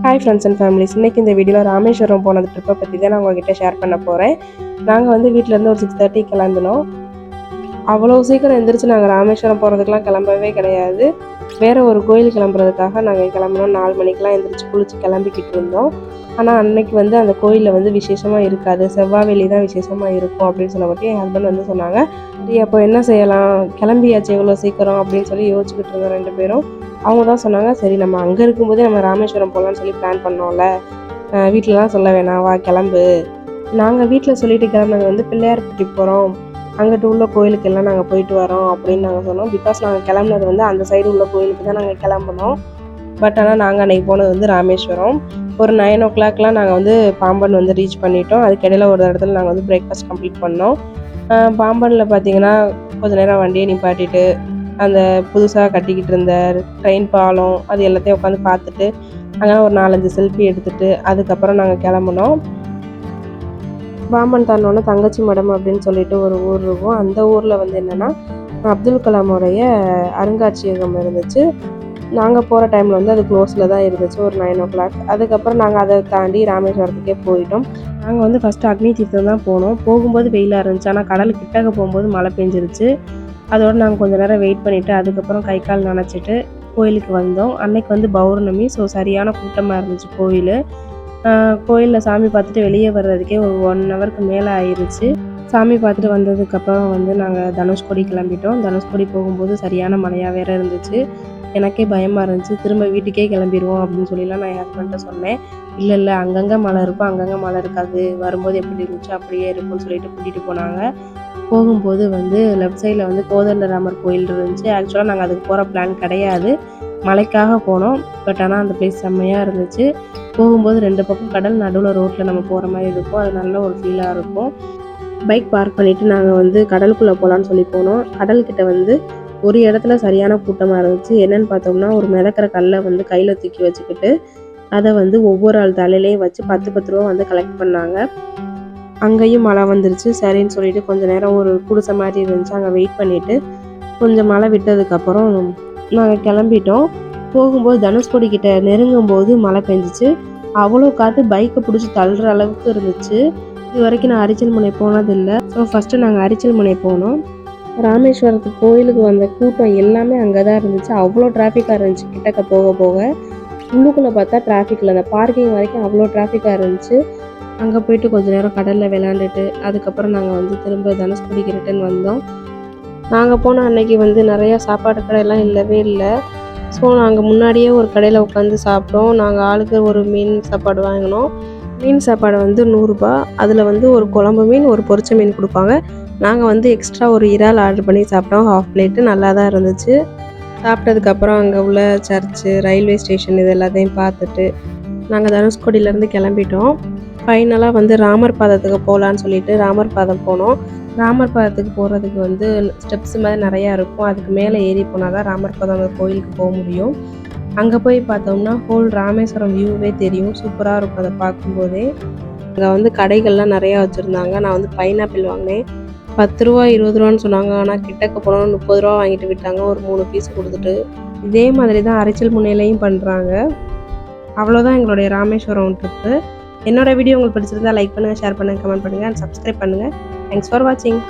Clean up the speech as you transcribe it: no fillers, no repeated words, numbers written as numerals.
Hi friends and families. இன்றைக்கி இந்த வீடியோவில் ராமேஸ்வரம் போனது ட்ரிப்பை பற்றி தான் நான் உங்கள்கிட்ட ஷேர் பண்ண போகிறேன். நாங்கள் வந்து வீட்டிலேருந்து ஒரு 6:30 கிளம்பினோம். அவ்வளோ சீக்கிரம் எழுந்திரிச்சு நாங்கள் ராமேஸ்வரம் போகிறதுக்கெலாம் கிளம்பவே கிடையாது. வேறு ஒரு கோயில் கிளம்புறதுக்காக நாங்கள் கிளம்பினோம். 4 மணிக்கெலாம் எழுந்திரிச்சு குளிச்சு கிளம்பிக்கிட்டு இருந்தோம். ஆனால் அன்னைக்கு வந்து அந்த கோயிலில் வந்து விசேஷமாக இருக்காது, செவ்வாய் வெள்ளி தான் விசேஷமாக இருக்கும் அப்படின்னு சொன்னபோது என் ஹஸ்பண்ட் வந்து சொன்னாங்க, சரி அப்போ என்ன செய்யலாம், கிளம்பியாச்சு எவ்வளோ சீக்கிரம் அப்படின்னு சொல்லி யோசிச்சுக்கிட்டு இருந்தோம் 2 பேரும். அவங்க தான் சொன்னாங்க, சரி நம்ம அங்கே இருக்கும்போதே நம்ம ராமேஸ்வரம் போகலான்னு சொல்லி பிளான் பண்ணோம்ல, வீட்டிலலாம் சொல்ல வேணாம், வா கிளம்பு. நாங்கள் வீட்டில் சொல்லிட்டு கிளம்புனது வந்து பிள்ளையார்பட்டி போகிறோம், அங்கிட்டு உள்ள கோயிலுக்கு எல்லாம் நாங்கள் போயிட்டு வரோம் அப்படின்னு நாங்கள் சொன்னோம். பிகாஸ் நாங்கள் கிளம்புனது வந்து அந்த சைடு உள்ள கோயிலுக்கு தான் நாங்கள் கிளம்புனோம். பட் ஆனால் நாங்கள் அன்றைக்கி போனது வந்து ராமேஸ்வரம். ஒரு 9 o'clockலாம் நாங்கள் வந்து பாம்பன் வந்து ரீச் பண்ணிட்டோம். அதுக்கிடையில் ஒரு இடத்துல நாங்கள் வந்து பிரேக்ஃபாஸ்ட் கம்ப்ளீட் பண்ணோம். பாம்பனில் பார்த்தீங்கன்னா கொஞ்சம் நேரம் வண்டியை நிப்பாட்டிட்டு அந்த புதுசாக கட்டிக்கிட்டு இருந்த ட்ரெயின் பாலம் அது எல்லாத்தையும் உட்காந்து பார்த்துட்டு அங்கே ஒரு 4-5 செல்ஃபி எடுத்துகிட்டு அதுக்கப்புறம் நாங்கள் கிளம்புனோம். பாம்பன் தாண்டோன்னா தங்கச்சி மடம் அப்படின்னு சொல்லிட்டு ஒரு ஊர் இருக்கும். அந்த ஊரில் வந்து என்னென்னா அப்துல் கலாமுடைய அருங்காட்சியகம் இருந்துச்சு. நாங்கள் போகிற டைமில் வந்து அது க்ளோஸில் தான் இருந்துச்சு, ஒரு 9 o'clock. அதுக்கப்புறம் நாங்கள் அதை தாண்டி ராமேஸ்வரத்துக்கே போயிட்டோம். நாங்கள் வந்து ஃபஸ்ட்டு அக்னி தீர்த்தம் தான் போனோம். போகும்போது வெயிலாக இருந்துச்சு, ஆனால் கடல் கிட்டக்க போகும்போது மழை பெஞ்சிருச்சு. அதோடு நாங்கள் கொஞ்சம் நேரம் வெயிட் பண்ணிவிட்டு அதுக்கப்புறம் கை கால் நனைச்சிட்டு கோயிலுக்கு வந்தோம். அன்னைக்கு வந்து பௌர்ணமி, ஸோ சரியான கூட்டமாக இருந்துச்சு கோயில். கோயிலில் சாமி பார்த்துட்டு வெளியே வர்றதுக்கே ஒரு 1 ஹவருக்கு மேலே ஆயிடுச்சு. சாமி பார்த்துட்டு வந்ததுக்கப்புறம் வந்து நாங்கள் தனுஷ்கோடி கிளம்பிட்டோம். தனுஷ்கோடி போகும்போது சரியான மழையாக வேறு இருந்துச்சு. எனக்கே பயமாக இருந்துச்சு, திரும்ப வீட்டுக்கே கிளம்பிடுவோம் அப்படின்னு சொல்லிலாம் நான் என் ஹஸ்பண்ட்டை சொன்னேன். இல்லை அங்கங்கே மழை இருக்கும், அங்கங்கே மழை இருக்காது, வரும்போது எப்படி இருந்துச்சு அப்படியே இருக்கும்னு சொல்லிட்டு கூட்டிகிட்டு போனாங்க. போகும்போது வந்து லெஃப்ட் சைடில் வந்து கோதண்டராமர் கோயில் இருந்துச்சு. ஆக்சுவலாக நாங்கள் அதுக்கு போகிற பிளான் கிடையாது, மலைக்காக போனோம். பட் ஆனால் அந்த பிளேஸ் செம்மையாக இருந்துச்சு. போகும்போது 2 பக்கம் கடல், நடுவில் ரோட்டில் நம்ம போகிற மாதிரி இருக்கும். அது நல்ல ஒரு ஃபீலாக இருக்கும். பைக் பார்க் பண்ணிவிட்டு நாங்கள் வந்து கடலுக்குள்ளே போகலான்னு சொல்லி போனோம். கடல்கிட்ட வந்து ஒரு இடத்துல சரியான கூட்டமாக இருந்துச்சு. என்னென்னு பார்த்தோம்னா ஒரு மிதக்கிற கல்லை வந்து கையில் தூக்கி வச்சுக்கிட்டு அதை வந்து ஒவ்வொரு ஆள் தலையிலையும் வச்சு 10-10 ரூபா வந்து கலெக்ட் பண்ணாங்க. அங்கேயும் மழை வந்துருச்சு. சரின்னு சொல்லிட்டு கொஞ்சம் நேரம் ஒரு குடிசை மாதிரி இருந்துச்சு, அங்கே வெயிட் பண்ணிவிட்டு கொஞ்சம் மழை விட்டதுக்கப்புறம் நாங்கள் கிளம்பிட்டோம். போகும்போது தனுஷ்கோடி கிட்ட நெருங்கும்போது மழை பெஞ்சிச்சு. அவ்வளோ காற்று, பைக்கை பிடிச்சி தள்ளுற அளவுக்கு இருந்துச்சு. இது வரைக்கும் நான் அரிச்சல்முனை போனதில்லை. ஸோ ஃபஸ்ட்டு நாங்கள் அரிச்சல்முனை போனோம். ராமேஸ்வரத்துக்கு கோயிலுக்கு வந்த கூட்டம் எல்லாமே அங்கே தான் இருந்துச்சு. அவ்வளோ டிராஃபிக்காக இருந்துச்சு. கிட்டக்க போக போக உள்ளுக்குள்ளே பார்த்தா டிராஃபிக்கில், அந்த பார்க்கிங் வரைக்கும் அவ்வளோ டிராஃபிக்காக இருந்துச்சு. அங்கே போயிட்டு கொஞ்சம் நேரம் கடலில் விளாண்டுட்டு அதுக்கப்புறம் நாங்கள் வந்து திரும்ப தனுஷ்கோடிக்கு ரிட்டன் வந்தோம். நாங்கள் போன அன்னைக்கு வந்து நிறையா சாப்பாடு கடையெல்லாம் இல்லவே இல்லை. ஸோ நாங்கள் முன்னாடியே ஒரு கடையில் உட்காந்து சாப்பிட்டோம். நாங்கள் ஆளுக்கு ஒரு மீன் சாப்பாடு வாங்கினோம். மீன் சாப்பாடு வந்து 100 ரூபா. அதில் வந்து ஒரு குழம்பு மீன், ஒரு பொரிச்ச மீன் கொடுப்பாங்க. நாங்கள் வந்து எக்ஸ்ட்ரா ஒரு இறால் ஆர்டர் பண்ணி சாப்பிட்டோம். ½ பிளேட்டு நல்லா தான் இருந்துச்சு. சாப்பிட்டதுக்கப்புறம் அங்கே உள்ள சர்ச்சு, ரயில்வே ஸ்டேஷன் இது எல்லாத்தையும் பார்த்துட்டு நாங்கள் தனுஷ்கோடியிலேருந்து கிளம்பிட்டோம். ஃபைனலாக வந்து ராமர் பாதத்துக்கு போகலான்னு சொல்லிட்டு ராமர் பாதம் போனோம். ராமர் பாதத்துக்கு போகிறதுக்கு வந்து ஸ்டெப்ஸ் மாதிரி நிறையா இருக்கும். அதுக்கு மேலே ஏறி போனால் தான் ராமர் பாதம் அந்த கோயிலுக்கு போக முடியும். அங்கே போய் பார்த்தோம்னா ஹோல் ராமேஸ்வரம் வியூவே தெரியும். சூப்பராக இருக்கும் அதை பார்க்கும்போதே. அங்கே வந்து கடைகள்லாம் நிறையா வச்சுருந்தாங்க. நான் வந்து பைனாப்பிள் வாங்கினேன். 10 ரூபா 20 ரூபான்னு சொன்னாங்க. ஆனால் கிட்டக்க போனோம் 30 ரூபா வாங்கிட்டு விட்டாங்க, ஒரு 3 பீஸ் கொடுத்துட்டு. இதே மாதிரி தான் அரிச்சல்முனையிலையும் பண்ணுறாங்க. அவ்வளோதான் எங்களுடைய ராமேஸ்வரம் ட்ரிப்பு. என்னோடய வீடியோ உங்களுக்கு பிடிச்சிருந்தா லைக் பண்ணுங்கள், ஷேர் பண்ணுங்கள், கமெண்ட் பண்ணுங்கள் அண்ட் சப்ஸ்கிரைப் பண்ணுங்கள். தேங்க்ஸ் ஃபார் வாட்சிங்.